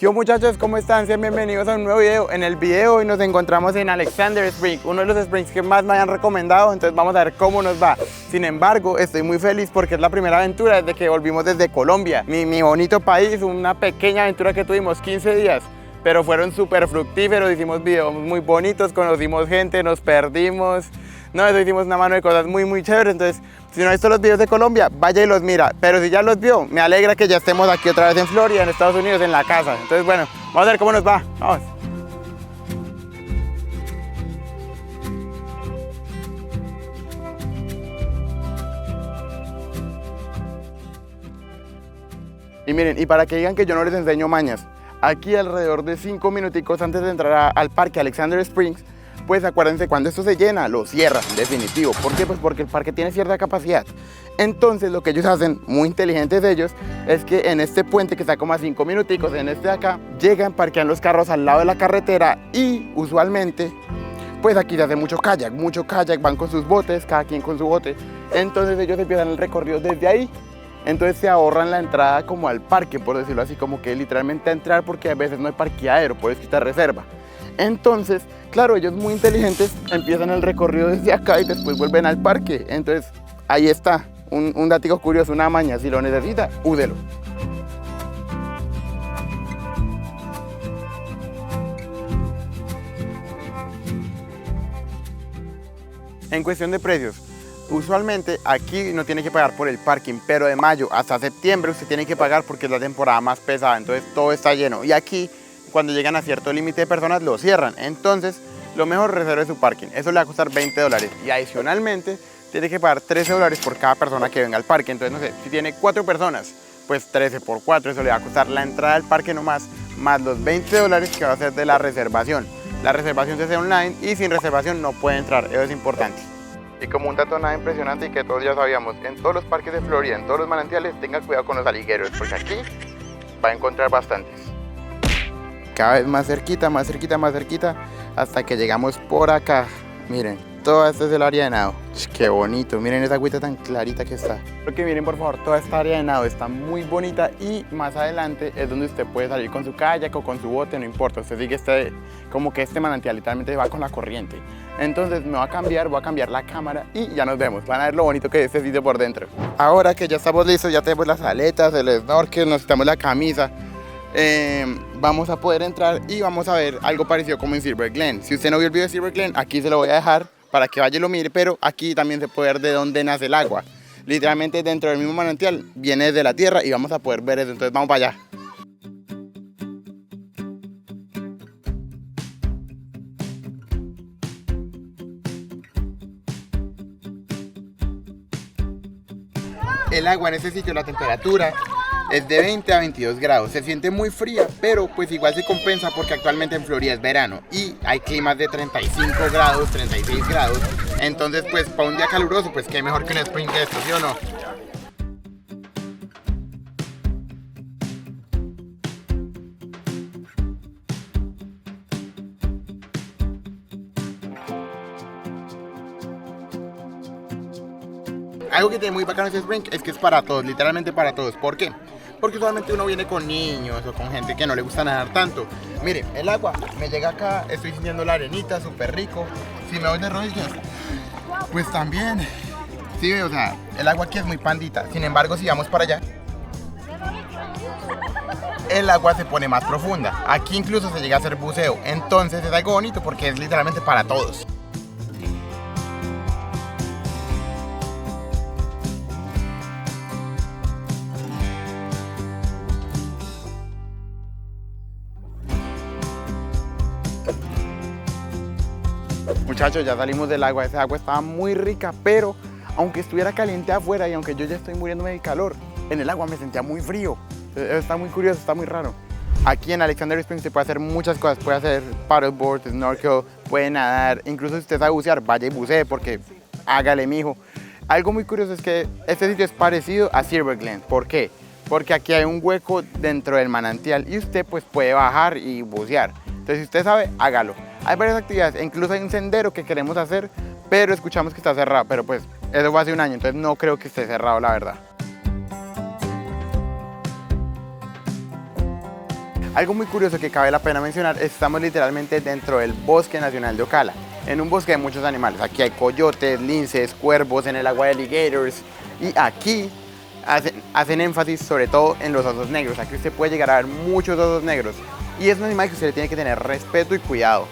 ¿Qué hubo, muchachos? ¿Cómo están? Sean bienvenidos a un nuevo video. En el video hoy nos encontramos en Alexander Springs, uno de los springs que más me han recomendado, entonces vamos a ver cómo nos va. Sin embargo, estoy muy feliz porque es la primera aventura desde que volvimos desde Colombia, mi bonito país, una pequeña aventura que tuvimos 15 días, pero fueron súper fructíferos, hicimos videos muy bonitos, conocimos gente, nos perdimos. No, eso hicimos una mano de cosas muy chéveres. Entonces, si no ha visto los videos de Colombia, vaya y los mira. Pero si ya los vio, me alegra que ya estemos aquí otra vez en Florida, en Estados Unidos, en la casa. Entonces, bueno, vamos a ver cómo nos va. Vamos. Y miren, y para que digan que yo no les enseño mañas, aquí alrededor de 5 minuticos antes de entrar al parque Alexander Springs, pues acuérdense, cuando esto se llena, lo cierran, definitivo. ¿Por qué? Pues porque el parque tiene cierta capacidad. Entonces, lo que ellos hacen, muy inteligentes ellos, es que en este puente que está como a 5 minuticos, en este de acá, llegan, parquean los carros al lado de la carretera y usualmente, pues aquí se hace mucho kayak, van con sus botes, cada quien con su bote. Entonces ellos empiezan el recorrido desde ahí. Entonces se ahorran la entrada como al parque, por decirlo así, como que literalmente a entrar, porque a veces no hay parqueadero, por eso está reserva. Entonces, claro, ellos muy inteligentes empiezan el recorrido desde acá y después vuelven al parque. Entonces, ahí está, un datico curioso, una maña, si lo necesita, úselo. En cuestión de precios, usualmente aquí no tiene que pagar por el parking, pero de mayo hasta septiembre usted tiene que pagar porque es la temporada más pesada, entonces todo está lleno. Y aquí, cuando llegan a cierto límite de personas, lo cierran. Entonces, lo mejor, reserve su parking. Eso le va a costar $20. Y adicionalmente, tiene que pagar $13 por cada persona que venga al parque. Entonces, no sé, si tiene 4 personas, pues 13 por 4, eso le va a costar la entrada al parque nomás, más los $20 que va a ser de la reservación. La reservación se hace online y sin reservación no puede entrar, eso es importante. Y como un dato nada impresionante y que todos ya sabíamos, en todos los parques de Florida, en todos los manantiales, tenga cuidado con los alligators, porque aquí va a encontrar bastantes. Cada vez más cerquita, hasta que llegamos por acá. Miren, todo esto es el área de nado. Qué bonito, miren esa agüita tan clarita que está. Porque miren, por favor, toda esta área de nado está muy bonita y más adelante es donde usted puede salir con su kayak o con su bote, no importa. Usted sigue como que este manantial literalmente va con la corriente. Entonces voy a cambiar la cámara y ya nos vemos. Van a ver lo bonito que es este sitio por dentro. Ahora que ya estamos listos, ya tenemos las aletas, el snorkel, nos quitamos la camisa. Vamos a poder entrar y vamos a ver algo parecido como en Silver Glen. Si usted no vio el video de Silver Glen, aquí se lo voy a dejar para que vaya y lo mire, pero aquí también se puede ver de dónde nace el agua. Literalmente dentro del mismo manantial viene desde la tierra y vamos a poder ver eso, entonces vamos para allá. El agua en este sitio, la temperatura es de 20 a 22 grados, se siente muy fría, pero pues igual se compensa porque actualmente en Florida es verano y hay climas de 35 grados, 36 grados, entonces pues para un día caluroso, pues qué mejor que un spring de esto, ¿sí o no? Algo que tiene muy bacano este spring es que es para todos, literalmente para todos. ¿Por qué? Porque usualmente uno viene con niños o con gente que no le gusta nadar tanto. Miren, el agua me llega acá, estoy sintiendo la arenita, súper rico. Si me voy de rodillas, pues también. Sí, o sea, el agua aquí es muy pandita. Sin embargo, si vamos para allá, el agua se pone más profunda. Aquí incluso se llega a hacer buceo. Entonces es algo bonito porque es literalmente para todos. Muchachos, ya salimos del agua, esa agua estaba muy rica, pero aunque estuviera caliente afuera y aunque yo ya estoy muriéndome de calor, en el agua me sentía muy frío. Está muy curioso, está muy raro. Aquí en Alexander Springs se puede hacer muchas cosas, puede hacer paddleboard, snorkel, puede nadar, incluso si usted sabe bucear, vaya y bucee porque hágale, mijo. Algo muy curioso es que este sitio es parecido a Silver Glen. ¿Por qué? Porque aquí hay un hueco dentro del manantial y usted pues puede bajar y bucear. Entonces si usted sabe, hágalo. Hay varias actividades, incluso hay un sendero que queremos hacer, pero escuchamos que está cerrado, pero pues eso fue hace un año, entonces no creo que esté cerrado, la verdad. Algo muy curioso que cabe la pena mencionar es que estamos literalmente dentro del Bosque Nacional de Ocala, en un bosque de muchos animales. Aquí hay coyotes, linces, cuervos, en el agua de alligators, y aquí hacen énfasis sobre todo en los osos negros. Aquí usted puede llegar a ver muchos osos negros y es un animal que usted le tiene que tener respeto y cuidado.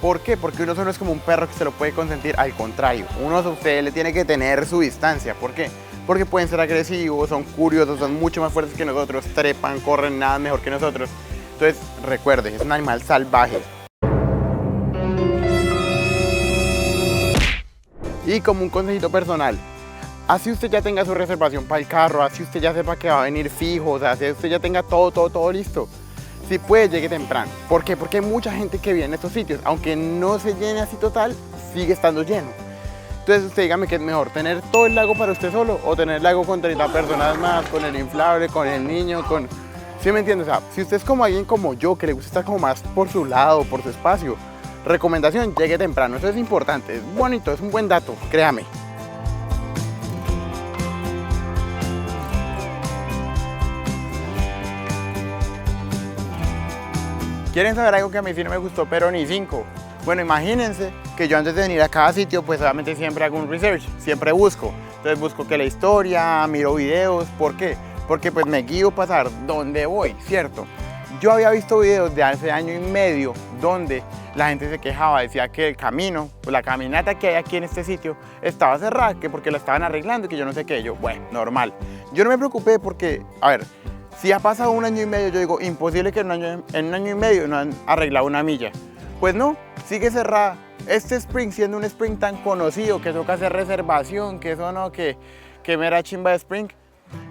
¿Por qué? Porque un oso no es como un perro que se lo puede consentir, al contrario, un oso usted le tiene que tener su distancia. ¿Por qué? Porque pueden ser agresivos, son curiosos, son mucho más fuertes que nosotros, trepan, corren, nada mejor que nosotros. Entonces recuerde, es un animal salvaje. Y como un consejito personal, así usted ya tenga su reservación para el carro, así usted ya sepa que va a venir fijo, o sea, así usted ya tenga todo listo, si puede, llegue temprano. ¿Por qué? Porque hay mucha gente que viene a estos sitios, aunque no se llene así total, sigue estando lleno. Entonces usted dígame qué es mejor, tener todo el lago para usted solo o tener el lago con 30 personas más, con el inflable, con el niño, con... ¿Sí me entiende? O sea, si usted es como alguien como yo, que le gusta estar como más por su lado, por su espacio, recomendación, llegue temprano. Eso es importante, es bonito, es un buen dato, créame. ¿Quieren saber algo que a mí sí no me gustó, pero ni 5? Bueno, imagínense que yo antes de venir a cada sitio, pues obviamente siempre hago un research, siempre busco. Entonces busco que la historia, miro videos, ¿por qué? Porque pues me guío para saber dónde voy, ¿cierto? Yo había visto videos de hace año y medio donde la gente se quejaba, decía que el camino, pues la caminata que hay aquí en este sitio estaba cerrada, que porque la estaban arreglando y que yo no sé qué. Yo, bueno, normal. Yo no me preocupé porque, a ver, si ha pasado un año y medio, yo digo, imposible que en un año y medio no han arreglado una milla. Pues no, sigue cerrada. Este spring, siendo un spring tan conocido, que toca hacer reservación, que eso no, que mera chimba de spring.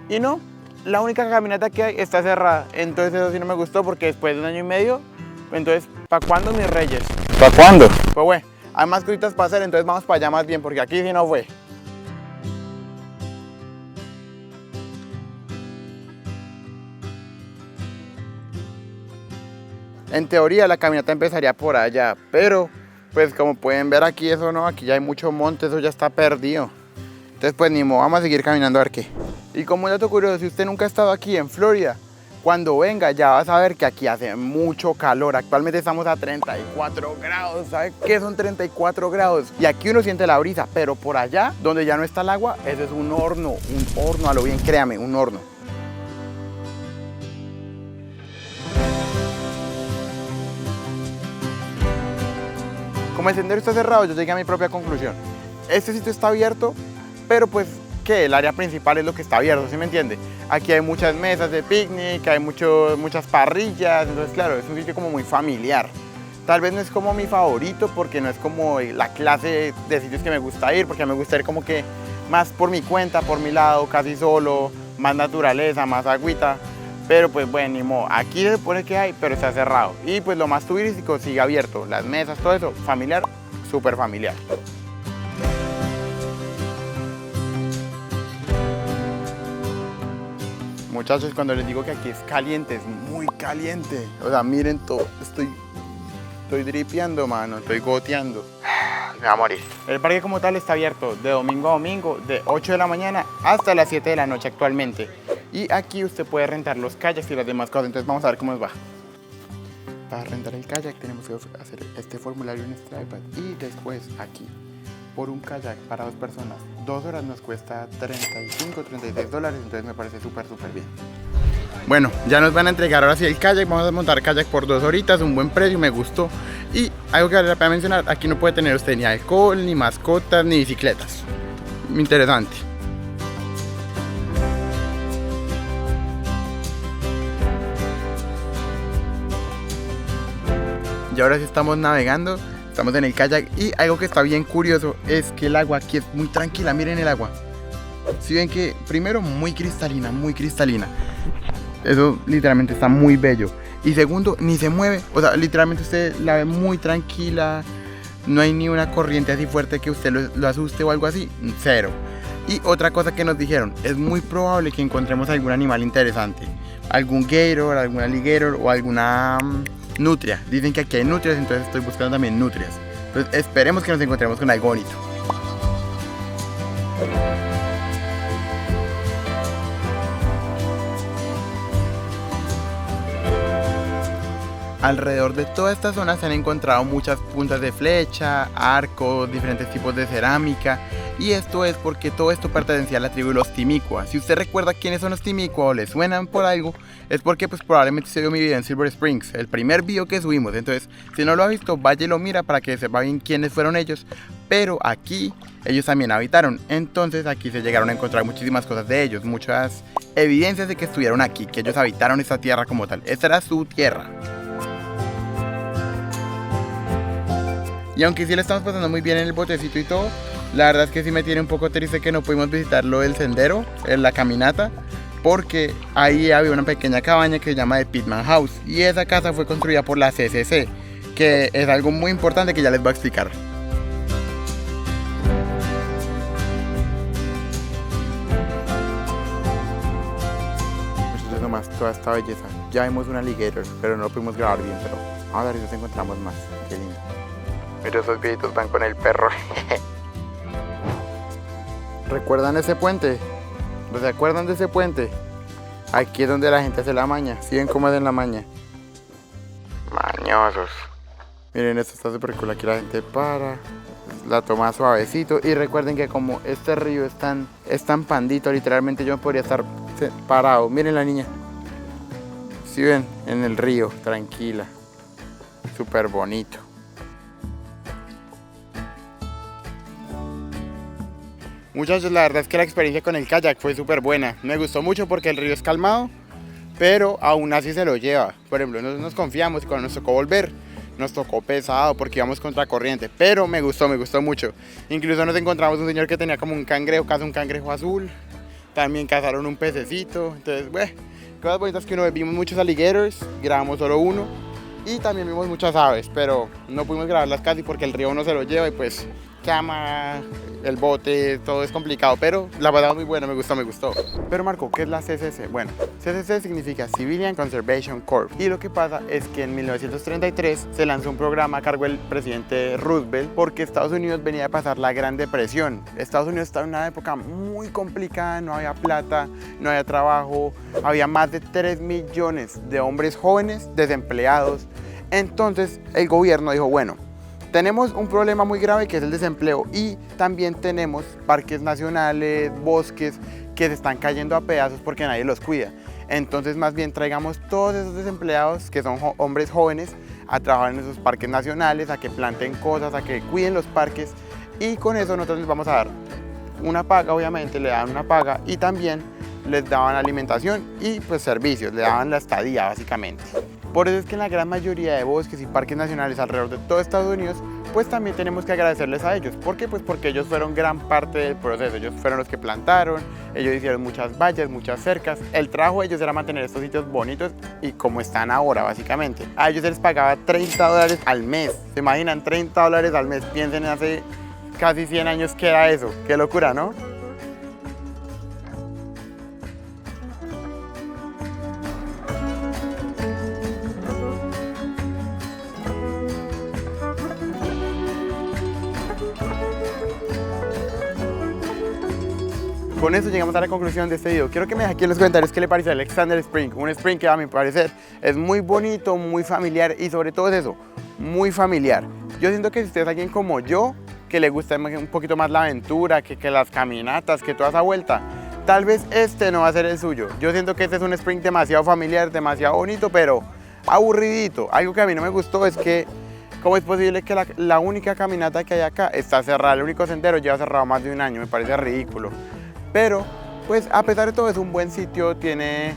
Y no, la única caminata que hay está cerrada. Entonces eso sí no me gustó porque después de un año y medio, entonces, ¿para cuándo mis reyes? ¿Para cuándo? Pues bueno, hay más cositas para hacer, entonces vamos para allá más bien, porque aquí sí no fue. En teoría la caminata empezaría por allá, pero pues como pueden ver aquí, eso no, aquí ya hay mucho monte, eso ya está perdido. Entonces pues ni modo, vamos a seguir caminando a ver qué. Y como un dato curioso, si usted nunca ha estado aquí en Florida, cuando venga ya va a saber que aquí hace mucho calor. Actualmente estamos a 34 grados, ¿sabe qué son 34 grados? Y aquí uno siente la brisa, pero por allá, donde ya no está el agua, ese es un horno a lo bien, créame, un horno. Como el sendero está cerrado, yo llegué a mi propia conclusión. Este sitio está abierto, pero pues, ¿qué? El área principal es lo que está abierto, ¿sí me entiende? Aquí hay muchas mesas de picnic, hay muchas parrillas, entonces claro, es un sitio como muy familiar. Tal vez no es como mi favorito porque no es como la clase de sitios que me gusta ir, porque me gusta ir como que más por mi cuenta, por mi lado, casi solo, más naturaleza, más agüita. Pero pues bueno, ni modo, aquí se supone que hay, pero está cerrado. Y pues lo más turístico sigue abierto, las mesas, todo eso, familiar, súper familiar. Muchachos, cuando les digo que aquí es caliente, es muy caliente. O sea, miren todo, estoy dripeando, mano, estoy goteando. Me va a morir. El parque como tal está abierto de domingo a domingo, de 8 de la mañana hasta las 7 de la noche actualmente. Y aquí usted puede rentar los kayaks y las demás cosas, entonces vamos a ver cómo nos va. Para rentar el kayak tenemos que hacer este formulario en Stripad y después aquí, por un kayak para 2 personas, 2 horas nos cuesta $35-36, entonces me parece súper bien. Bueno, ya nos van a entregar ahora sí el kayak, vamos a montar kayak por 2 horitas, un buen precio, me gustó. Y algo que vale la pena mencionar, aquí no puede tener usted ni alcohol, ni mascotas, ni bicicletas. Interesante. Y ahora sí estamos navegando, estamos en el kayak y algo que está bien curioso es que el agua aquí es muy tranquila, miren el agua. Si ven que primero muy cristalina, eso literalmente está muy bello. Y segundo, ni se mueve, o sea, literalmente usted la ve muy tranquila, no hay ni una corriente así fuerte que usted lo asuste o algo así, cero. Y otra cosa que nos dijeron, es muy probable que encontremos algún animal interesante, algún gator, algún alligator o alguna nutria. Dicen que aquí hay nutrias, entonces estoy buscando también nutrias. Entonces esperemos que nos encontremos con algo bonito. alrededor de toda esta zona se han encontrado muchas puntas de flecha, arcos, diferentes tipos de cerámica, y esto es porque todo esto pertenecía a la tribu de los Timucua. Si usted recuerda quiénes son los Timucua o le suenan por algo, es porque pues probablemente se vio mi video en Silver Springs, el primer video que subimos. Entonces, si no lo ha visto, vaya y lo mira para que sepa bien quiénes fueron ellos. Pero aquí ellos también habitaron, entonces aquí se llegaron a encontrar muchísimas cosas de ellos, muchas evidencias de que estuvieron aquí, que ellos habitaron esta tierra como tal. Esta era su tierra. Y aunque sí le estamos pasando muy bien en el botecito y todo, la verdad es que sí me tiene un poco triste que no pudimos visitarlo el sendero, en la caminata, porque ahí había una pequeña cabaña que se llama The Pitman House, y esa casa fue construida por la CCC, que es algo muy importante que ya les voy a explicar. Entonces nomás toda esta belleza. Ya vimos un alligator, pero no lo pudimos grabar bien, pero vamos a ver si nos encontramos más. Qué lindo. Mira, esos viejitos van con el perro. ¿Recuerdan ese puente? ¿No se acuerdan de ese puente? Aquí es donde la gente hace la maña. ¿Sí ven cómo hacen la maña? Mañosos. Miren, esto está súper cool. Aquí la gente para, la toma suavecito. Y recuerden que como este río es tan pandito, literalmente yo podría estar parado. Miren la niña. ¿Sí ven? En el río, tranquila. Súper bonito. Muchachos, la verdad es que la experiencia con el kayak fue súper buena. Me gustó mucho porque el río es calmado, pero aún así se lo lleva. Por ejemplo, nos confiamos y cuando nos tocó volver, nos tocó pesado porque íbamos contra corriente. Pero me gustó mucho. Incluso nos encontramos un señor que tenía como un cangrejo, casi un cangrejo azul. También cazaron un pececito. Entonces, bueno, cosas bonitas que uno vimos muchos alligators, grabamos solo uno. Y también vimos muchas aves, pero no pudimos grabarlas casi porque el río no se lo lleva y pues cámara, el bote, todo es complicado, pero la verdad muy buena, me gustó. Pero Marco, ¿qué es la CCC? Bueno, CCC significa Civilian Conservation Corps, y lo que pasa es que en 1933 se lanzó un programa a cargo del presidente Roosevelt porque Estados Unidos venía a pasar la Gran Depresión. Estados Unidos estaba en una época muy complicada, no había plata, no había trabajo, había más de 3 millones de hombres jóvenes desempleados. Entonces el gobierno dijo, bueno, tenemos un problema muy grave que es el desempleo y también tenemos parques nacionales, bosques que se están cayendo a pedazos porque nadie los cuida. Entonces más bien traigamos todos esos desempleados que son hombres jóvenes a trabajar en esos parques nacionales, a que planten cosas, a que cuiden los parques, y con eso nosotros les vamos a dar una paga, obviamente le dan una paga, y también les daban alimentación y pues servicios, le daban la estadía básicamente. Por eso es que en la gran mayoría de bosques y parques nacionales alrededor de todo Estados Unidos, pues también tenemos que agradecerles a ellos. ¿Por qué? Pues porque ellos fueron gran parte del proceso. Ellos fueron los que plantaron, ellos hicieron muchas vallas, muchas cercas. El trabajo de ellos era mantener estos sitios bonitos y como están ahora, básicamente. A ellos se les pagaba $30 al mes. ¿Se imaginan? $30 al mes. Piensen en hace casi 100 años que era eso. Qué locura, ¿no? Con eso llegamos a la conclusión de este video. Quiero que me dejen aquí en los comentarios qué le parece Alexander Spring. Un spring que a mi parecer es muy bonito, muy familiar y sobre todo es eso, muy familiar. Yo siento que si usted es alguien como yo, que le gusta un poquito más la aventura, que las caminatas, que toda esa vuelta, tal vez este no va a ser el suyo. Yo siento que este es un spring demasiado familiar, demasiado bonito, pero aburridito. Algo que a mí no me gustó es que ¿cómo es posible que la única caminata que hay acá está cerrada? El único sendero lleva cerrado más de un año, me parece ridículo. Pero, pues a pesar de todo es un buen sitio, tiene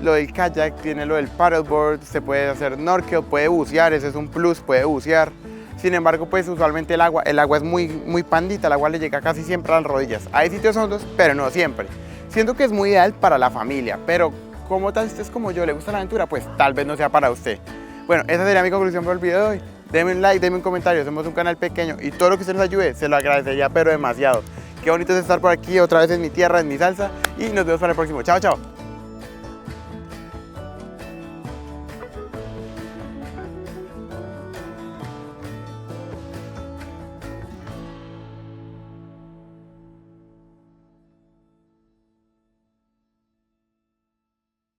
lo del kayak, tiene lo del paddleboard, se puede hacer snorkel, puede bucear, ese es un plus, puede bucear. Sin embargo, pues usualmente el agua es muy pandita, el agua le llega casi siempre a las rodillas. Hay sitios hondos, pero no siempre. Siento que es muy ideal para la familia, pero como tal, si usted es como yo, le gusta la aventura, pues tal vez no sea para usted. Bueno, esa sería mi conclusión por el video de hoy. Denme un like, denme un comentario, somos un canal pequeño y todo lo que usted nos ayude, se lo agradecería pero demasiado. Qué bonito es estar por aquí otra vez en mi tierra, en mi salsa, y nos vemos para el próximo. Chao, chao.